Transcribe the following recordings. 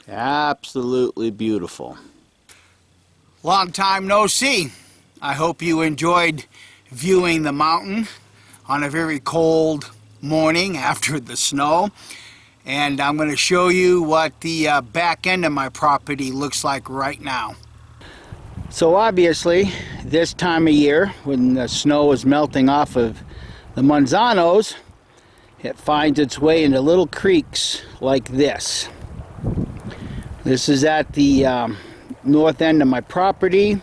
Absolutely beautiful. Long time no see. I hope you enjoyed viewing the mountain on a very cold morning after the snow. And I'm going to show you what the back end of my property looks like right now. So obviously, this time of year, when the snow is melting off of the manzanos, it finds its way into little creeks like this. This is at the north end of my property.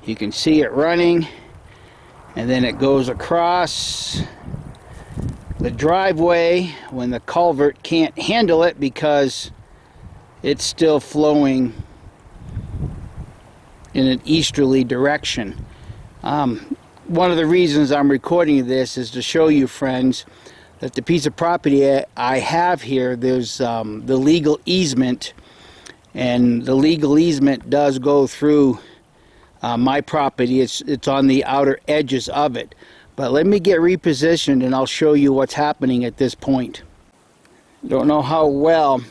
You can see it running, and then it goes across the driveway when the culvert can't handle it because it's still flowing in an easterly direction. One of the reasons I'm recording this is to show you, friends, that the piece of property I have here, there's the legal easement, and the legal easement does go through my property. It's on the outer edges of it. But let me get repositioned and I'll show you what's happening at this point. Don't know how well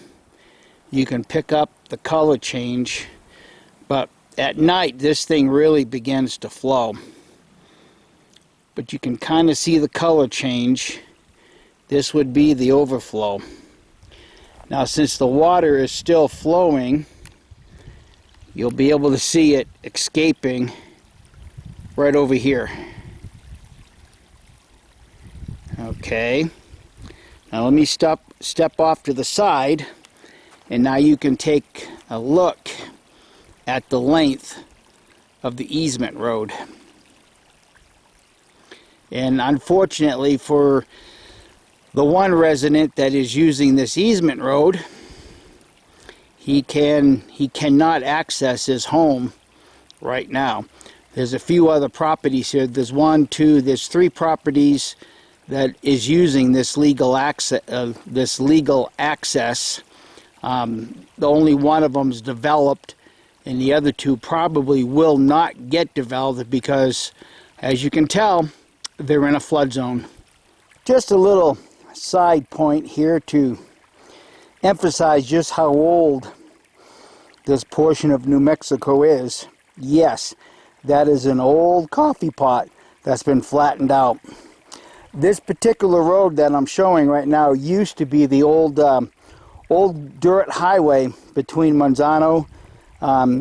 you can pick up the color change, but at night this thing really begins to flow. But you can kind of see the color change. This would be the overflow. Now, since the water is still flowing, you'll be able to see it escaping right over here. Okay, now let me step off to the side, and now you can take a look at the length of the easement road. And unfortunately for the one resident that is using this easement road, he cannot access his home right now. There's a few other properties here. There's there's 3 properties that is using this legal access. The only one of them is developed, and the other 2 probably will not get developed because, as you can tell, they're in a flood zone. Just a little side point here to emphasize just how old this portion of New Mexico is. Yes, that is an old coffee pot that's been flattened out. This particular road that I'm showing right now used to be the old dirt highway between Manzano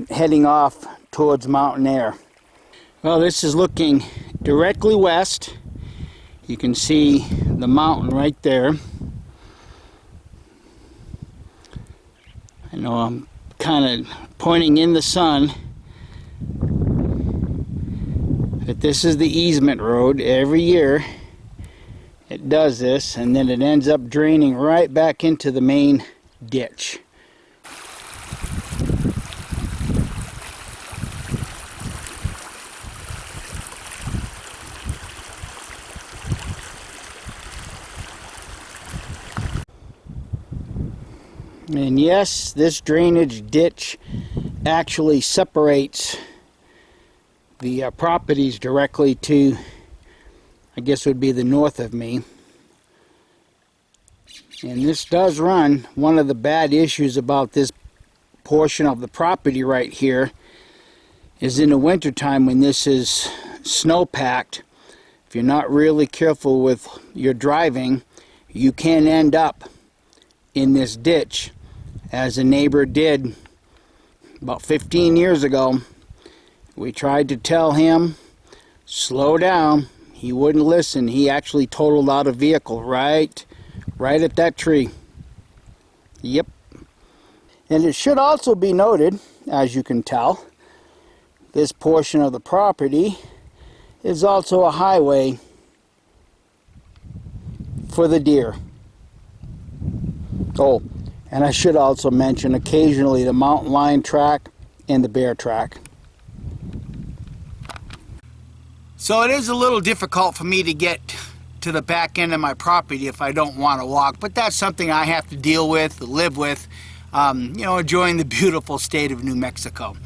heading off towards Mountain Air. Well, this is looking directly west. You can see the mountain right there. I know I'm kind of pointing in the sun, but this is the easement road. Every year it does this, and then it ends up draining right back into the main ditch. And yes, this drainage ditch actually separates the properties directly to, I guess would be the north of me. And this does run. One of the bad issues about this portion of the property right here is in the wintertime when this is snow-packed, if you're not really careful with your driving, you can end up in this ditch, as a neighbor did about 15 years ago. We tried to tell him, slow down. He wouldn't listen. He actually totaled out a vehicle right at that tree. Yep. And it should also be noted, as you can tell, this portion of the property is also a highway for the deer. Oh, and I should also mention occasionally the mountain lion track and the bear track. So it is a little difficult for me to get to the back end of my property if I don't want to walk, but that's something I have to deal with, live with, enjoying the beautiful state of New Mexico.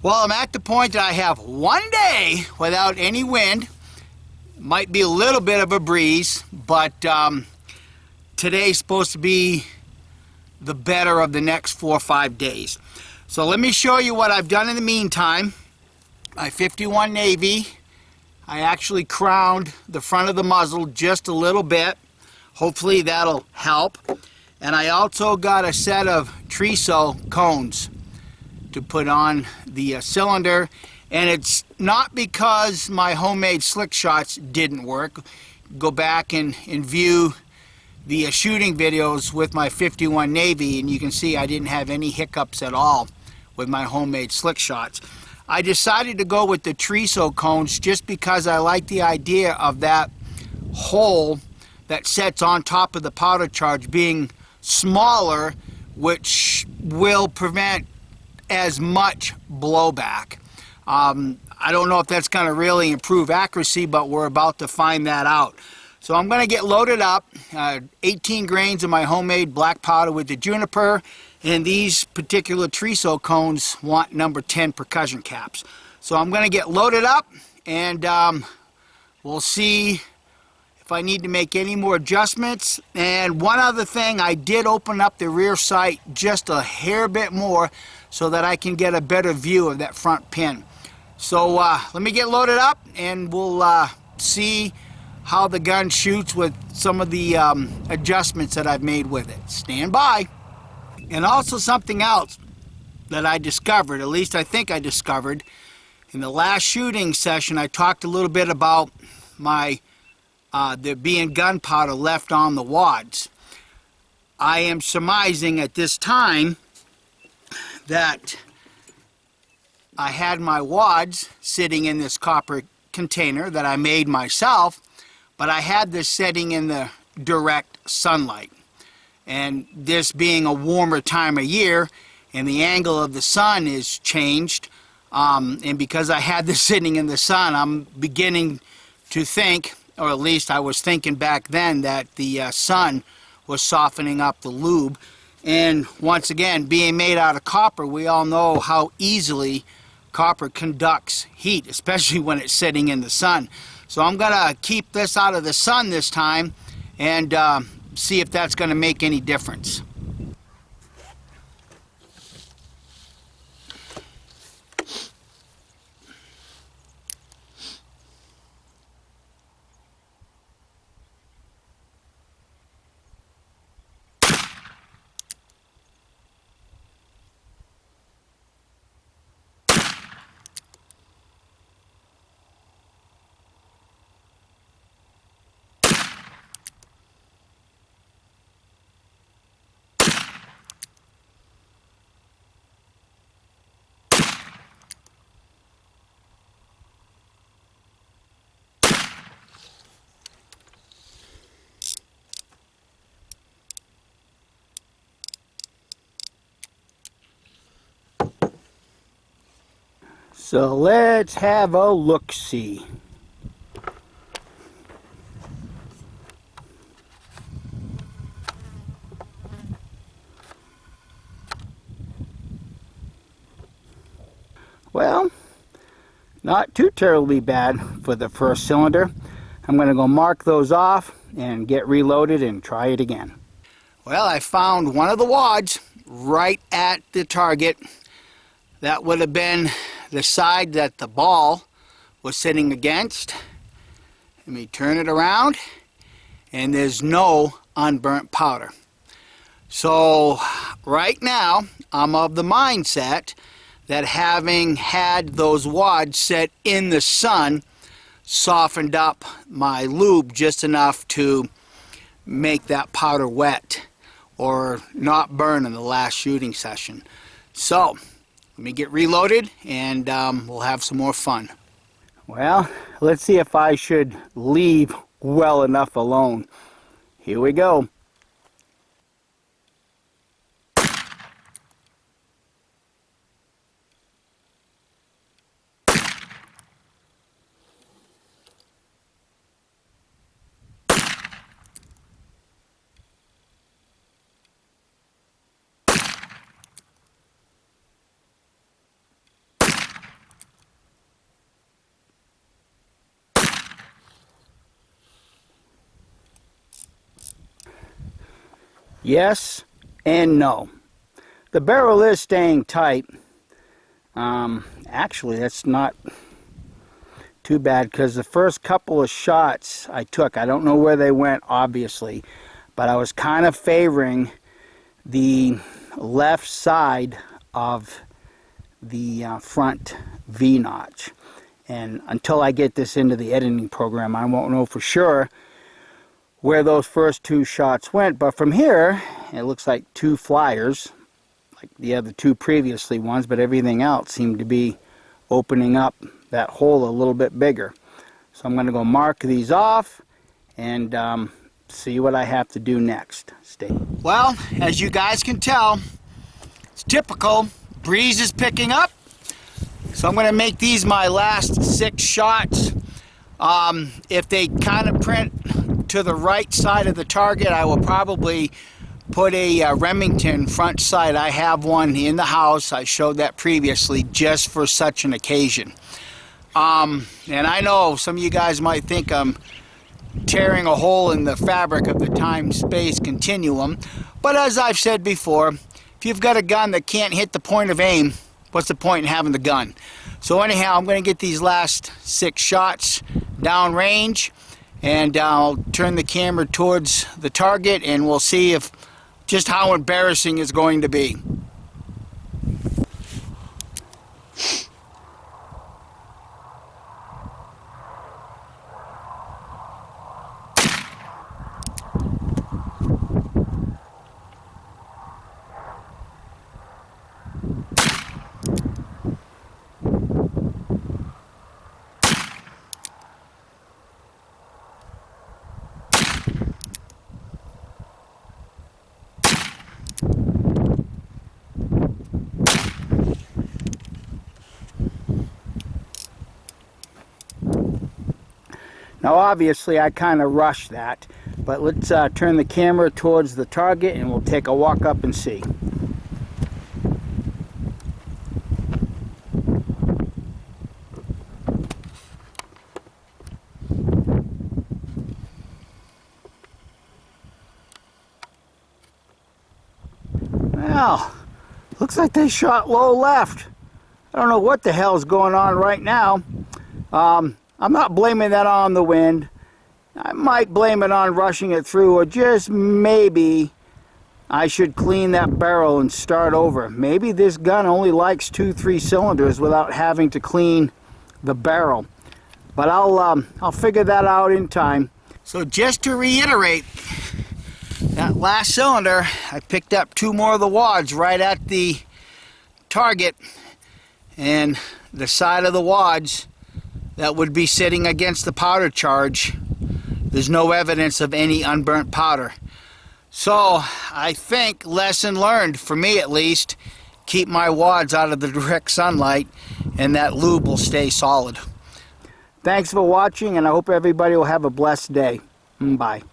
Well, I'm at the point that I have one day without any wind. Might be a little bit of a breeze, but today's supposed to be the better of the next 4 or 5 days. So let me show you what I've done in the meantime. My 51 Navy, I actually crowned the front of the muzzle just a little bit. Hopefully that'll help. And I also got a set of Triso cones to put on the cylinder. And it's not because my homemade slick shots didn't work. Go back and view the shooting videos with my 51 Navy, and you can see I didn't have any hiccups at all with my homemade slick shots. I decided to go with the Triso cones just because I like the idea of that hole that sets on top of the powder charge being smaller, which will prevent as much blowback. I don't know if that's going to really improve accuracy, but we're about to find that out. So I'm going to get loaded up, 18 grains of my homemade black powder with the juniper, and these particular Triso cones want number 10 percussion caps. So I'm going to get loaded up, and we'll see if I need to make any more adjustments. And one other thing, I did open up the rear sight just a hair bit more so that I can get a better view of that front pin. So let me get loaded up, and we'll see how the gun shoots with some of the adjustments that I've made with it. Stand by. And also something else that I discovered, at least I think I discovered, in the last shooting session, I talked a little bit about my there being gunpowder left on the wads. I am surmising at this time that I had my wads sitting in this copper container that I made myself, but I had this sitting in the direct sunlight. And this being a warmer time of year and the angle of the sun is changed, and because I had this sitting in the sun, I'm beginning to think, or at least I was thinking back then, that the sun was softening up the lube. And once again, being made out of copper, we all know how easily copper conducts heat, especially when it's sitting in the sun. So I'm going to keep this out of the sun this time and see if that's going to make any difference. So let's have a look-see. Well, not too terribly bad for the first cylinder. I'm going to go mark those off and get reloaded and try it again. Well, I found one of the wads right at the target. That would have been the side that the ball was sitting against. Let me turn it around, and there's no unburnt powder. So right now I'm of the mindset that having had those wads set in the sun softened up my lube just enough to make that powder wet or not burn in the last shooting session. So let me get reloaded, and we'll have some more fun. Well, let's see if I should leave well enough alone. Here we go. Yes and no. The barrel is staying tight. Actually, that's not too bad, because the first couple of shots I took, I don't know where they went, obviously, but I was kind of favoring the left side of the front V-notch. And until I get this into the editing program, I won't know for sure where those first two shots went. But from here, it looks like two flyers, like the other two previously ones, but everything else seemed to be opening up that hole a little bit bigger. So I'm going to go mark these off and see what I have to do next. Well, as you guys can tell, it's typical. Breeze is picking up. So I'm going to make these my last 6 shots. If they kind of print to the right side of the target, I will probably put a Remington front sight. I have one in the house. I showed that previously just for such an occasion. And I know some of you guys might think I'm tearing a hole in the fabric of the time-space continuum, but as I've said before, if you've got a gun that can't hit the point of aim, what's the point in having the gun? So anyhow, I'm going to get these last 6 shots down range, and I'll turn the camera towards the target, and we'll see if just how embarrassing it's going to be. Now obviously I kind of rushed that, but let's turn the camera towards the target and we'll take a walk up and see. Well, looks like they shot low left. I don't know what the hell's going on right now. I'm not blaming that on the wind. I might blame it on rushing it through, or just maybe I should clean that barrel and start over. Maybe this gun only likes 2-3 cylinders without having to clean the barrel. But I'll figure that out in time. So just to reiterate, that last cylinder, I picked up 2 more of the wads right at the target, and the side of the wads that would be sitting against the powder charge, there's no evidence of any unburnt powder. So I think, lesson learned, for me at least, keep my wads out of the direct sunlight and that lube will stay solid. Thanks for watching, and I hope everybody will have a blessed day. Bye.